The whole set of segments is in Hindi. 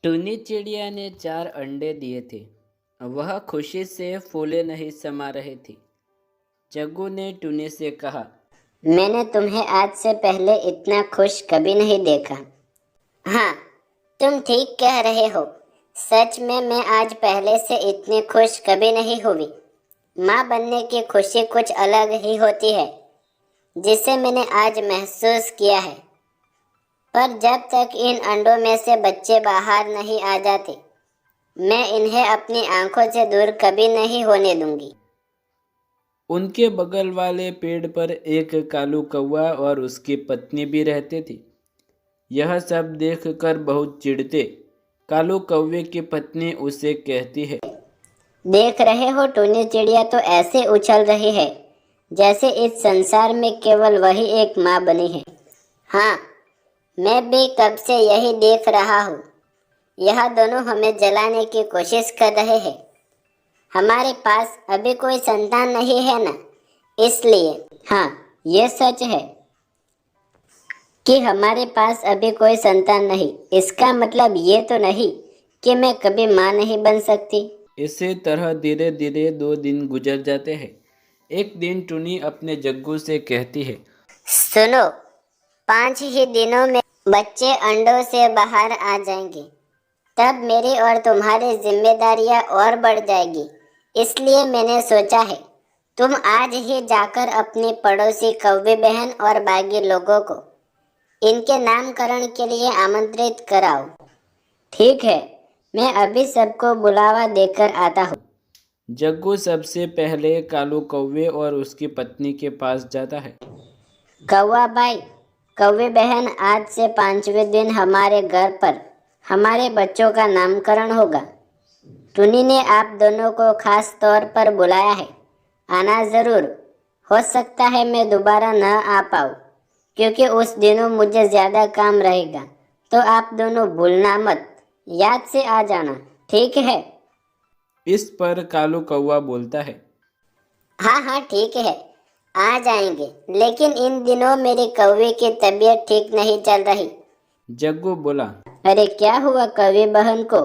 टूनी चिड़िया ने 4 अंडे दिए थे। वह खुशी से फूले नहीं समा रही थी। जग्गू ने टूनी से कहा, मैंने तुम्हें आज से पहले इतना खुश कभी नहीं देखा। हाँ, तुम ठीक कह रहे हो। सच में मैं आज पहले से इतनी खुश कभी नहीं हुई। माँ बनने की खुशी कुछ अलग ही होती है, जिसे मैंने आज महसूस किया है। पर जब तक इन अंडों में से बच्चे बाहर नहीं आ जाते, मैं इन्हें अपनी आंखों से दूर कभी नहीं होने दूंगी। उनके बगल वाले पेड़ पर एक कालू कौवा और उसकी पत्नी भी रहते थे। यह सब देखकर बहुत चिढ़ते। कालू कौवे की पत्नी उसे कहती है, देख रहे हो, टूनी चिड़िया तो ऐसे उछल रही है जैसे इस संसार में केवल वही एक माँ बनी है। हाँ, मैं भी कब से यही देख रहा हूँ। यह दोनों हमें जलाने की कोशिश कर रहे हैं। हमारे पास अभी कोई संतान नहीं है ना, इसलिए। हाँ, ये सच है कि हमारे पास अभी कोई संतान नहीं। इसका मतलब ये तो नहीं कि मैं कभी माँ नहीं बन सकती। इसी तरह धीरे धीरे 2 दिन गुजर जाते हैं। एक दिन टूनी अपने जग्गू से कहती है, सुनो, 5 ही दिनों में बच्चे अंडों से बाहर आ जाएंगे। तब मेरी और तुम्हारी जिम्मेदारियां और बढ़ जाएगी। इसलिए मैंने सोचा है, तुम आज ही जाकर अपनी पड़ोसी कौवे बहन और बाकी लोगों को इनके नामकरण के लिए आमंत्रित कराओ। ठीक है, मैं अभी सबको बुलावा देकर आता हूँ। जग्गू सबसे पहले कालू कौवे और उसकी पत्नी के पास जाता है। कौवा भाई, कौवे बहन, आज से 5वें दिन हमारे घर पर हमारे बच्चों का नामकरण होगा। टुनी ने आप दोनों को खास तौर पर बुलाया है। आना जरूर। हो सकता है मैं दोबारा न आ पाऊँ, क्योंकि उस दिनों मुझे ज़्यादा काम रहेगा। तो आप दोनों भूलना मत, याद से आ जाना, ठीक है? इस पर कालू कौवा बोलता है, हाँ हाँ, ठीक है, आ जाएंगे। लेकिन इन दिनों मेरी कौवे की तबीयत ठीक नहीं चल रही। जग्गू बोला, अरे क्या हुआ कौवे बहन को?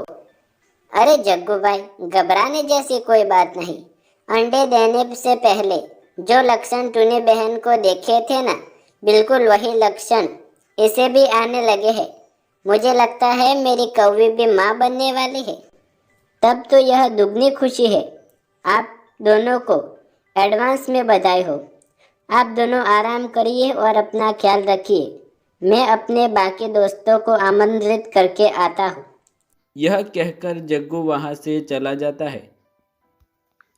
अरे जग्गू भाई, घबराने जैसी कोई बात नहीं। अंडे देने से पहले जो लक्षण टूनी बहन को देखे थे ना, बिल्कुल वही लक्षण इसे भी आने लगे हैं। मुझे लगता है मेरी कौवी भी माँ बनने वाली है। तब तो यह दुगनी खुशी है। आप दोनों को एडवांस में बधाई हो। आप दोनों आराम करिए और अपना ख्याल रखिए। मैं अपने बाकी दोस्तों को आमंत्रित करके आता हूँ। यह कहकर जग्गू वहां से चला जाता है।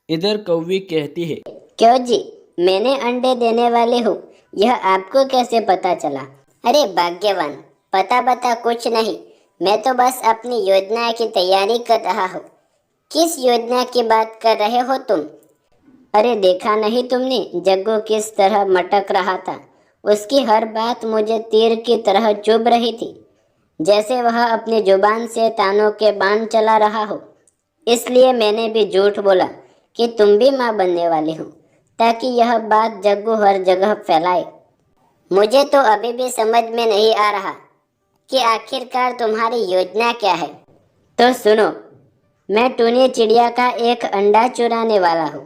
इधर कौवी कहती है, क्यों जी, मैंने अंडे देने वाली हूँ, यह आपको कैसे पता चला? अरे भाग्यवान, पता बता कुछ नहीं, मैं तो बस अपनी योजना की तैयारी कर रहा हूँ। किस योजना की बात कर रहे हो तुम? अरे देखा नहीं तुमने जग्गू किस तरह मटक रहा था? उसकी हर बात मुझे तीर की तरह चुभ रही थी, जैसे वह अपनी जुबान से तानों के बाण चला रहा हो। इसलिए मैंने भी झूठ बोला कि तुम भी माँ बनने वाली हो, ताकि यह बात जग्गू हर जगह फैलाए। मुझे तो अभी भी समझ में नहीं आ रहा कि आखिरकार तुम्हारी योजना क्या है। तो सुनो, मैं टूनी चिड़िया का एक अंडा चुराने वाला हूँ,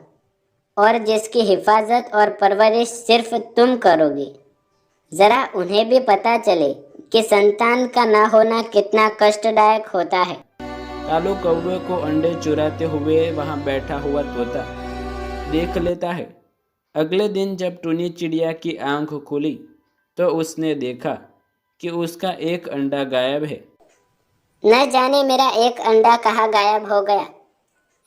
और जिसकी हिफाजत और परवरिश सिर्फ तुम करोगी। जरा उन्हें भी पता चले कि संतान का ना होना कितना कष्टदायक होता है। कालू कौवे को अंडे चुराते हुए वहां बैठा हुआ तोता देख लेता है। अगले दिन जब टूनी चिड़िया की आंख खुली तो उसने देखा कि उसका एक अंडा गायब है। न जाने मेरा एक अंडा कहाँ गायब हो गया।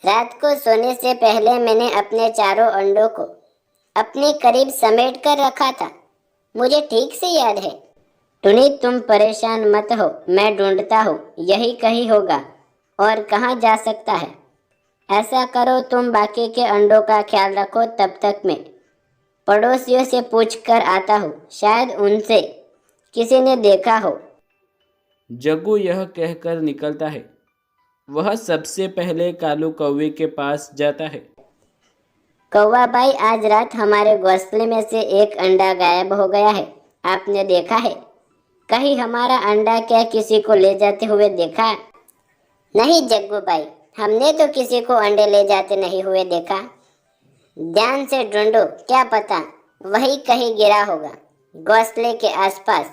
रात को सोने से पहले मैंने अपने चारों अंडों को अपने करीब समेट कर रखा था, मुझे ठीक से याद है। टुनी, तुम परेशान मत हो, मैं ढूंढता हूँ, यही कहीं होगा। और कहाँ जा सकता है? ऐसा करो, तुम बाकी के अंडों का ख्याल रखो, तब तक मैं पड़ोसियों से पूछ कर आता हूँ, शायद उनसे किसी ने देखा हो। जग्गू यह कहकर निकलता है। वह सबसे पहले कालू कौवे के पास जाता है। कौवा भाई, आज रात हमारे घोंसले में से एक अंडा गायब हो गया है। आपने देखा है? कहीं हमारा अंडा क्या किसी को ले जाते हुए देखा? नहीं जग्गू भाई, हमने तो किसी को अंडे ले जाते नहीं हुए देखा। ध्यान से ढूंढो, क्या पता वही कहीं गिरा होगा घोंसले के आसपास।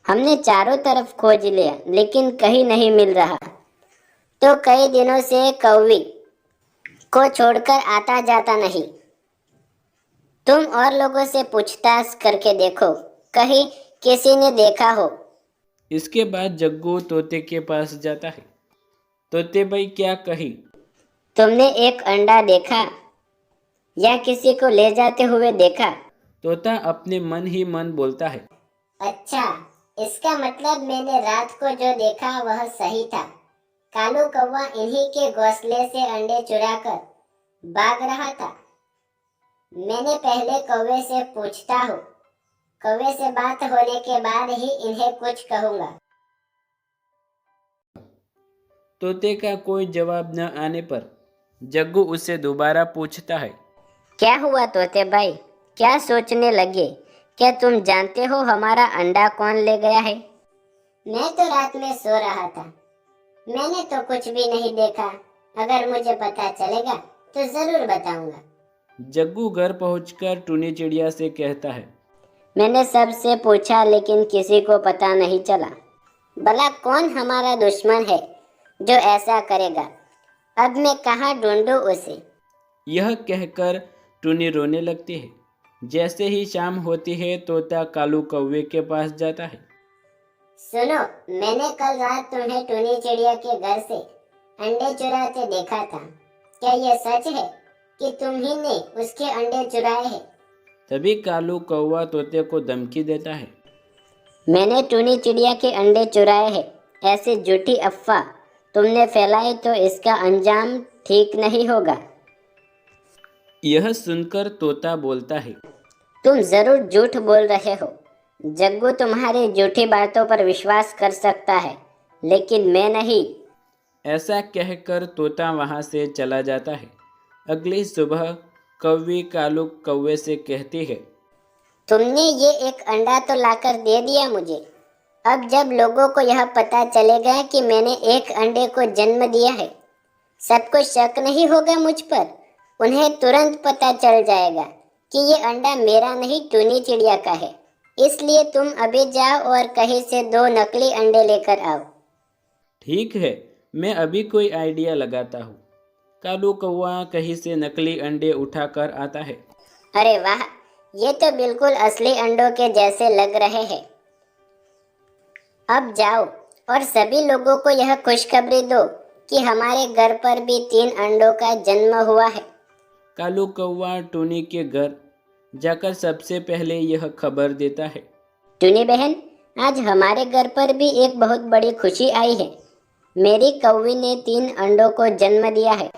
हमने चारों तरफ खोज लिया लेकिन कहीं नहीं मिल रहा। तो कई दिनों से कौवी को छोड़कर आता जाता नहीं। तुम और लोगों से पूछताछ करके देखो, कहीं किसी ने देखा हो। इसके बाद जग्गू तोते के पास जाता है। तोते भाई क्या कही? तुमने एक अंडा देखा या किसी को ले जाते हुए देखा? तोता अपने मन ही मन बोलता है। अच्छा, इसका मतलब मैंने रात को जो देखा वह सही था। कालू कौवा इन्हीं के घोंसले से अंडे चुराकर भाग रहा था। मैंने पहले कौवे से पूछता हूँ। कौवे से बात होने के बाद ही इन्हें कुछ कहूँगा। तोते का कोई जवाब न आने पर जग्गू उससे दोबारा पूछता है। क्या हुआ तोते भाई, क्या सोचने लगे? क्या तुम जानते हो हमारा अंडा कौन ले गया है? मैं तो रात में सो रहा था, मैंने तो कुछ भी नहीं देखा। अगर मुझे पता चलेगा तो जरूर बताऊंगा। जग्गू घर पहुंचकर टूनी चिड़िया से कहता है। मैंने सबसे पूछा लेकिन किसी को पता नहीं चला। भला कौन हमारा दुश्मन है जो ऐसा करेगा? अब मैं कहाँ ढूंढूं उसे? यह कहकर टूनी रोने लगती है। जैसे ही शाम होती है तोता कालू कौवे के पास जाता है। सुनो, मैंने कल रात तुम्हें टूनी चिड़िया के घर से अंडे चुराते देखा था। क्या यह सच है कि तुम ही ने उसके अंडे चुराए हैं? तभी कालू कौवा तोते को धमकी देता है। मैंने टूनी चिड़िया के अंडे चुराए हैं, ऐसी झूठी अफवाह तुमने फैलाई तो इसका अंजाम ठीक नहीं होगा। यह सुनकर तोता बोलता है। तुम जरूर झूठ बोल रहे हो। जग्गू तुम्हारी झूठी बातों पर विश्वास कर सकता है, लेकिन मैं नहीं। ऐसा कहकर तोता वहाँ से चला जाता है। अगली सुबह कौवी कालू कौवे से कहती है। तुमने ये एक अंडा तो लाकर दे दिया मुझे। अब जब लोगों को यह पता चलेगा कि मैंने एक अंडे को जन्म दिया है, सबको शक नहीं होगा मुझ पर। उन्हें तुरंत पता चल जाएगा कि ये अंडा मेरा नहीं टूनी चिड़िया का है। इसलिए तुम अभी जाओ और कहीं से 2 नकली अंडे लेकर आओ। ठीक है, मैं अभी कोई आइडिया लगाता हूँ। कालू कौवा कहीं से नकली अंडे उठाकर आता है। अरे वाह, ये तो बिल्कुल असली अंडों के जैसे लग रहे हैं। अब जाओ और सभी लोगों को यह खुशखबरी दो कि हमारे घर पर भी 3 अंडों का जन्म हुआ है। कालू कौवा टूनी के घर जाकर सबसे पहले यह खबर देता है। टूनी बहन, आज हमारे घर पर भी एक बहुत बड़ी खुशी आई है। मेरी कौवी ने 3 अंडों को जन्म दिया है।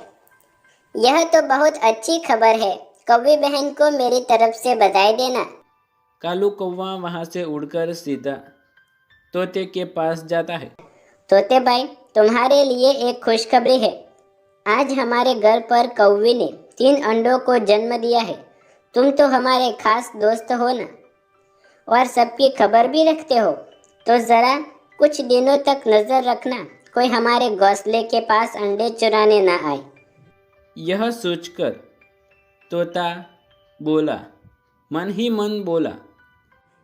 यह तो बहुत अच्छी खबर है। कौवी बहन को मेरी तरफ से बधाई देना। कालू कौवा वहाँ से उड़कर सीधा तोते के पास जाता है। तोते भाई, तुम्हारे लिए एक खुशखबरी है। आज हमारे घर पर कौवी ने 3 अंडों को जन्म दिया है। तुम तो हमारे खास दोस्त हो ना, और सबकी खबर भी रखते हो। तो ज़रा कुछ दिनों तक नज़र रखना, कोई हमारे घोंसले के पास अंडे चुराने ना आए। यह सोचकर तोता बोला, मन ही मन बोला।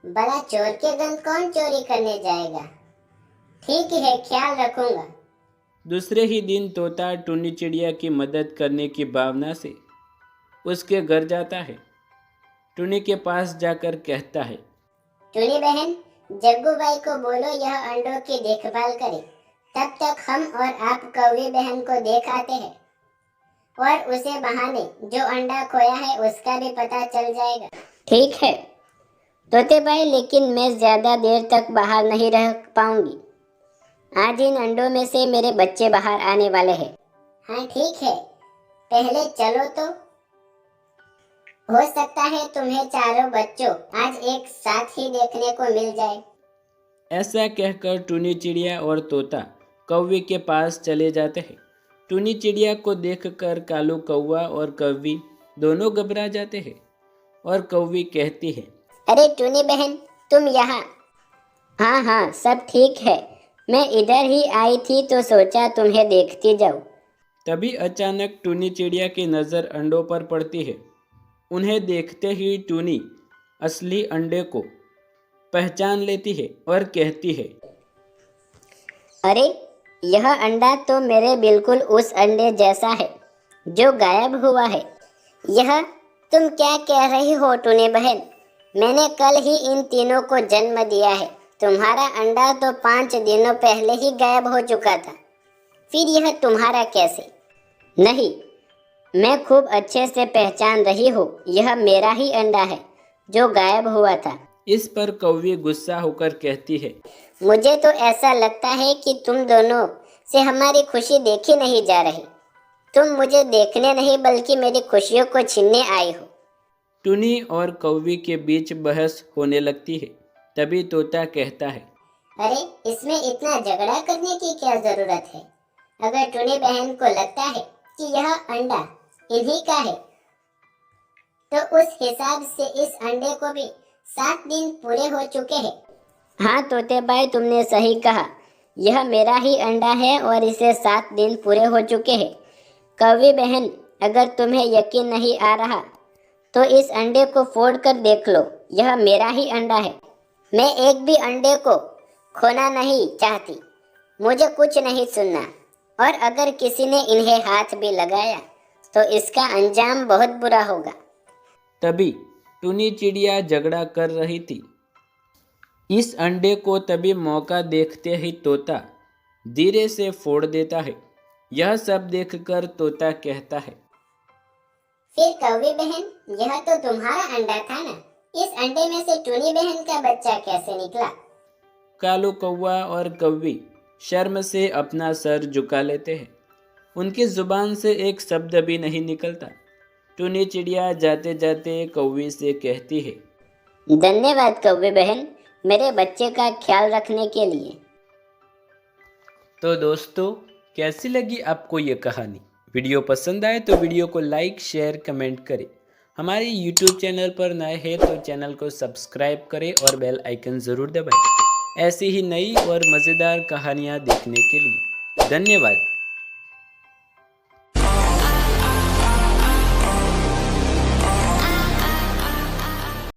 बड़ा चोर के गन कौन चोरी करने जाएगा? ठीक है, ख्याल रखूंगा। दूसरे ही दिन तोता टूनी चिड़िया की मदद करने की भावना से उसके घर जाता है। टूनी के पास जाकर कहता है। टूनी बहन, जग्गू भाई को बोलो यह अंडों की देखभाल करे। तब तक हम और आप कौवी बहन को देख आते हैं, और उसे बहाने जो अंडा खोया है उसका भी पता चल जाएगा। ठीक है तोते भाई, लेकिन मैं ज्यादा देर तक बाहर नहीं रह पाऊंगी। आज इन अंडों में से मेरे बच्चे बाहर आने वाले हैं। हाँ ठीक है, पहले चलो तो। हो सकता है तुम्हें चारों बच्चों आज एक साथ ही देखने को मिल जाए। ऐसा कहकर टूनी चिड़िया और तोता कौवी के पास चले जाते हैं। टूनी चिड़िया को देखकर कालू कौवा और कौवी दोनों घबरा जाते हैं, और कौवी कहती है। अरे टूनी बहन, तुम यहाँ? हाँ हाँ, सब ठीक है। मैं इधर ही आई थी तो सोचा तुम्हें देखती जाऊं। तभी अचानक टूनी चिड़िया की नज़र अंडों पर पड़ती है। उन्हें देखते ही टूनी असली अंडे को पहचान लेती है और कहती है, अरे यह अंडा तो मेरे बिल्कुल उस अंडे जैसा है जो गायब हुआ है। यह तुम क्या कह रही हो टूनी बहन? मैंने कल ही इन तीनों को जन्म दिया है। तुम्हारा अंडा तो 5 दिनों पहले ही गायब हो चुका था, फिर यह तुम्हारा कैसे? नहीं, मैं खूब अच्छे से पहचान रही हूँ, यह मेरा ही अंडा है जो गायब हुआ था। इस पर कौवी गुस्सा होकर कहती है, मुझे तो ऐसा लगता है कि तुम दोनों से हमारी खुशी देखी नहीं जा रही। तुम मुझे देखने नहीं बल्कि मेरी खुशियों को छीनने आई हो। टूनी और कौवी के बीच बहस होने लगती है। तभी तोता कहता है, अरे इसमें इतना झगड़ा करने की क्या जरूरत है? अगर टूनी बहन को लगता है कि यह अंडा इन्हीं का है तो उस हिसाब से इस अंडे को भी 7 दिन पूरे हो चुके हैं। हाँ तोते भाई, तुमने सही कहा। यह मेरा ही अंडा है और इसे 7 दिन पूरे हो चुके हैं। कौवी बहन, अगर तुम्हें यकीन नहीं आ रहा तो इस अंडे को फोड़ कर देख लो, यह मेरा ही अंडा है। मैं एक भी अंडे को खोना नहीं चाहती, मुझे कुछ नहीं सुनना। और अगर किसी ने इन्हें हाथ भी लगाया तो इसका अंजाम बहुत बुरा होगा। तभी टूनी चिड़िया झगड़ा कर रही थी। इस अंडे को तभी मौका देखते ही तोता धीरे से फोड़ देता है। यह सब देखकर तोता कहता है, फिर कौवी बहन, यह तो तुम्हारा अंडा था ना? इस अंडे में से टूनी बहन का बच्चा कैसे निकला? कालू कौवा और कौवी शर्म से अपना सर झुका लेते हैं। उनकी जुबान से एक शब्द भी नहीं निकलता। टूनी चिड़िया जाते जाते कौवी से कहती है, धन्यवाद कौवी बहन, मेरे बच्चे का ख्याल रखने के लिए। तो दोस्तों, कैसी लगी आपको ये कहानी? वीडियो पसंद आए तो वीडियो को लाइक, शेयर, कमेंट करें। हमारे यूट्यूब चैनल पर नए हैं तो चैनल को सब्सक्राइब करें और बेल आइकन ज़रूर दबाएं। ऐसी ही नई और मज़ेदार कहानियाँ देखने के लिए धन्यवाद।